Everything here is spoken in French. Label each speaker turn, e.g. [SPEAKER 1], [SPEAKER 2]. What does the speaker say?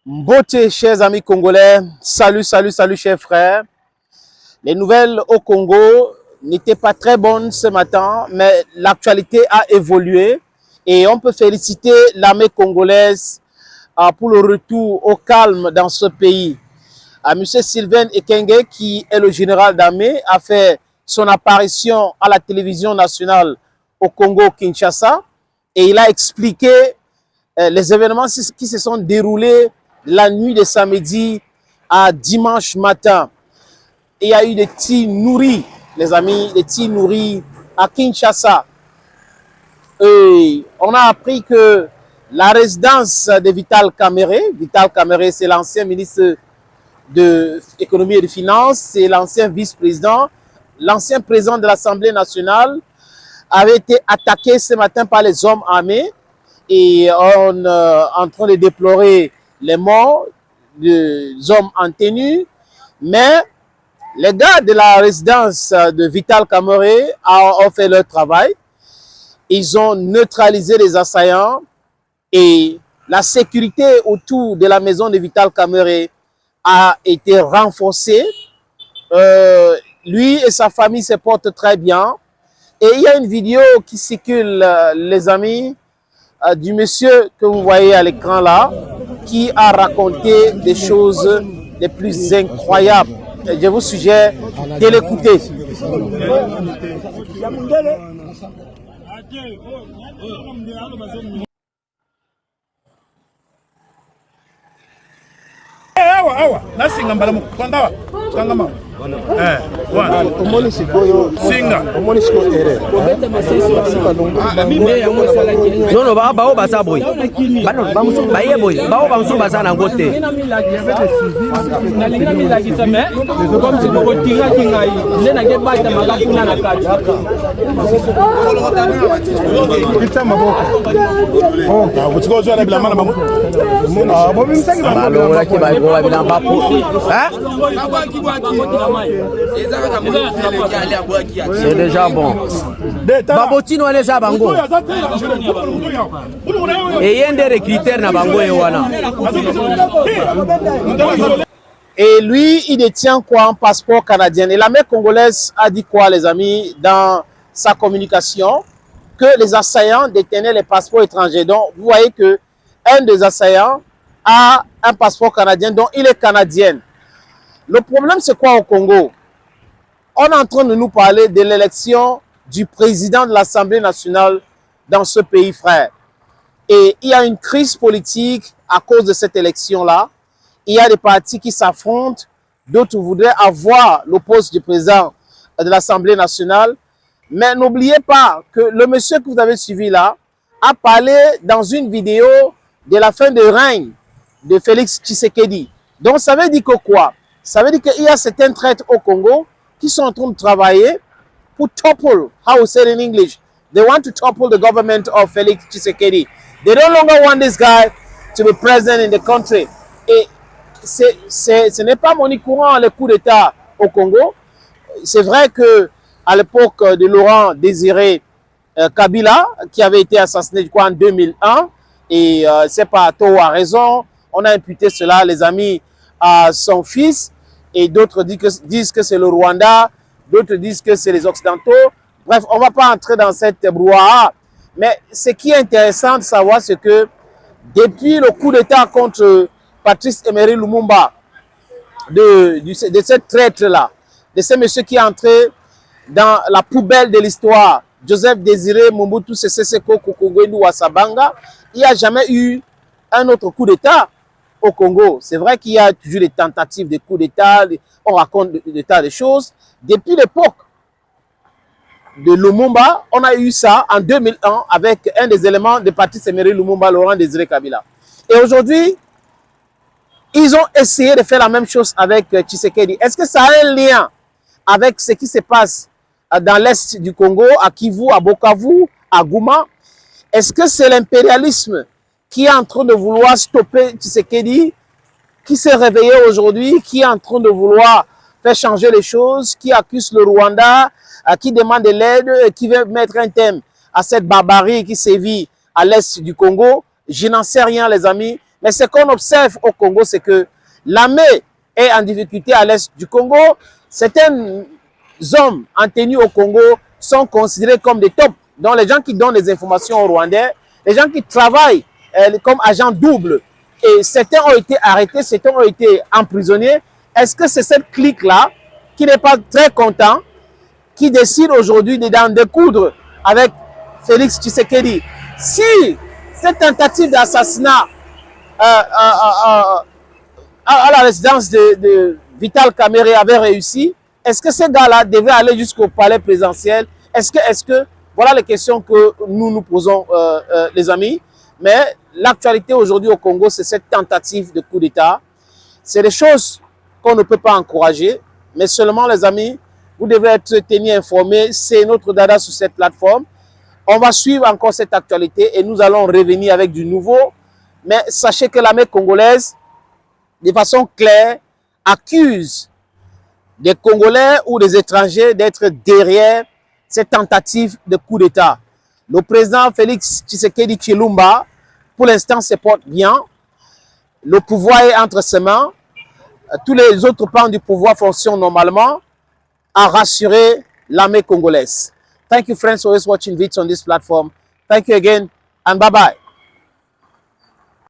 [SPEAKER 1] Beauté, chers amis congolais, salut chers frères. Les nouvelles au Congo n'étaient pas très bonnes ce matin, mais l'actualité a évolué et on peut féliciter l'armée congolaise pour le retour au calme dans ce pays. Monsieur Sylvain Ekenge, qui est le général d'armée, a fait son apparition à la télévision nationale au Congo-Kinshasa et il a expliqué les événements qui se sont déroulés la nuit de samedi à dimanche matin. Il y a eu des tirs nourris, les amis, des tirs nourris à Kinshasa. Et on a appris que la résidence de Vital Kamerhe, c'est l'ancien ministre de l'économie et des finances, c'est l'ancien vice-président, l'ancien président de l'Assemblée nationale, avait été attaqué ce matin par les hommes armés et on est en train de déplorer les morts des hommes en tenue, mais les gars de la résidence de Vital Kamerhe ont fait leur travail. Ils ont neutralisé les assaillants et la sécurité autour de la maison de Vital Kamerhe a été renforcée. Lui et sa famille se portent très bien. Et il y a une vidéo qui circule, les amis, du monsieur que vous voyez à l'écran là, qui a raconté des choses les plus incroyables. Je vous suggère de l'écouter.
[SPEAKER 2] Non, bao basa boy. Baye boy. Bao bamsu basa na ngote. C'est déjà bon. Babotino ale za bango. Et yende recruteur na bango ewana.
[SPEAKER 1] Et lui, il détient quoi? Un passeport canadien. Et l'armée congolaise a dit quoi, les amis, dans sa communication? Que les assaillants détenaient les passeports étrangers. Donc, vous voyez que un des assaillants a un passeport canadien, donc il est canadien. Le problème, c'est quoi au Congo? On est en train de nous parler de l'élection du président de l'Assemblée nationale dans ce pays, frère. Et il y a une crise politique à cause de cette élection-là. Il y a des partis qui s'affrontent, d'autres voudraient avoir le poste du président de l'Assemblée nationale. Mais n'oubliez pas que le monsieur que vous avez suivi là a parlé dans une vidéo de la fin de règne de Félix Tshisekedi. Donc ça veut dire que quoi? Ça veut dire qu'il y a certains traîtres au Congo qui sont en train de travailler pour topple, how we say it in English. They want to topple the government of Félix Tshisekedi. They no longer want this guy to be president in the country. Et ce n'est pas monnaie courant le coup d'État au Congo. C'est vrai que à l'époque de Laurent Désiré Kabila, qui avait été assassiné en 2001, et c'est pas tôt à raison, on a imputé cela, les amis, à son fils, et d'autres disent que c'est le Rwanda, d'autres disent que c'est les Occidentaux. Bref, on ne va pas entrer dans cette brouhaha. Mais ce qui est intéressant de savoir, c'est que depuis le coup d'État contre Patrice Emery Lumumba, de cette traître-là, de ce monsieur qui est entré dans la poubelle de l'histoire, Joseph Désiré Mobutu Sese Seko Kuku-Ngbendu Wa-Sabanga, il n'y a jamais eu un autre coup d'État au Congo. C'est vrai qu'il y a toujours des tentatives de coup d'État, on raconte des tas de choses. Depuis l'époque de Lumumba, on a eu ça en 2001 avec un des éléments de Patrice Emery Lumumba, Laurent Désiré Kabila. Et aujourd'hui, ils ont essayé de faire la même chose avec Tshisekedi. Est-ce que ça a un lien avec ce qui se passe dans l'est du Congo, à Kivu, à Bukavu, à Goma? Est-ce que c'est l'impérialisme qui est en train de vouloir stopper Tshisekedi, qui s'est réveillé aujourd'hui, qui est en train de vouloir faire changer les choses, qui accuse le Rwanda, qui demande de l'aide, qui veut mettre un thème à cette barbarie qui sévit à l'est du Congo? Je n'en sais rien, les amis, Mais ce qu'on observe au Congo, c'est que l'armée est en difficulté à l'est du Congo. Certains hommes en tenue au Congo sont considérés comme des tops. Donc les gens qui donnent les informations aux Rwandais, les gens qui travaillent comme agents doubles, et certains ont été arrêtés, certains ont été emprisonnés. Est-ce que c'est cette clique-là qui n'est pas très content, qui décide aujourd'hui d'en découdre avec Félix Tshisekedi? Si cette tentative d'assassinat à la résidence de Vital Kamerhe avait réussi, est-ce que ces gars-là devaient aller jusqu'au palais présidentiel? Est-ce que voilà les questions que nous nous posons, les amis. Mais l'actualité aujourd'hui au Congo, c'est cette tentative de coup d'État. C'est des choses qu'on ne peut pas encourager, mais seulement, les amis, vous devez être tenus informés. C'est notre dada sur cette plateforme. On va suivre encore cette actualité et nous allons revenir avec du nouveau. Mais sachez que l'armée congolaise, de façon claire, accuse des Congolais ou des étrangers d'être derrière cette tentative de coup d'État. Le président Félix Tshisekedi Tshilombo, pour l'instant, se porte bien. Le pouvoir est entre ses mains. Tous les autres pans du pouvoir fonctionnent normalement, à rassurer l'armée congolaise. Thank you, friends, for always watching videos on this platform. Thank you again, and bye-bye.